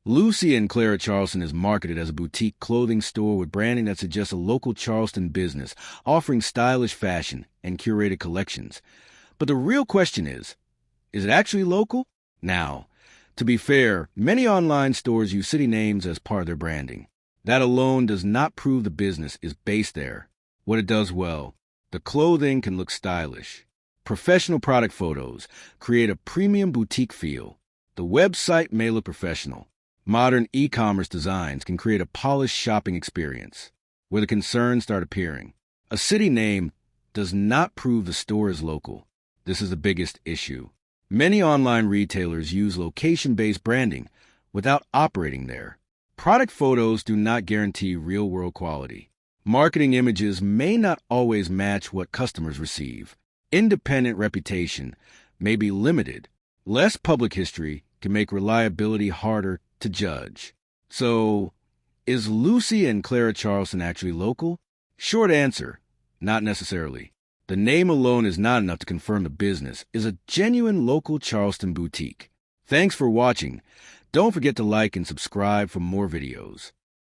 Lucy and Clara Charleston is marketed as a boutique clothing store with branding that suggests a local Charleston business offering stylish fashion and curated collections. But the real question is it actually local? Now, to be fair, many online stores use city names as part of their branding. That alone does not prove the business is based there. What it does well, the clothing can look stylish. Professional product photos create a premium boutique feel. The website may look professional. Modern e-commerce designs can create a polished shopping experience where the concerns start appearing. A city name does not prove the store is local. This is the biggest issue. Many online retailers use location-based branding without operating there. Product photos do not guarantee real-world quality. Marketing images may not always match what customers receive. Independent reputation may be limited. Less public history can make reliability harder to judge. So, is Lucy and Clara Charleston actually local? Short answer, not necessarily. The name alone is not enough to confirm the business is a genuine local Charleston boutique. Thanks for watching. Don't forget to like and subscribe for more videos.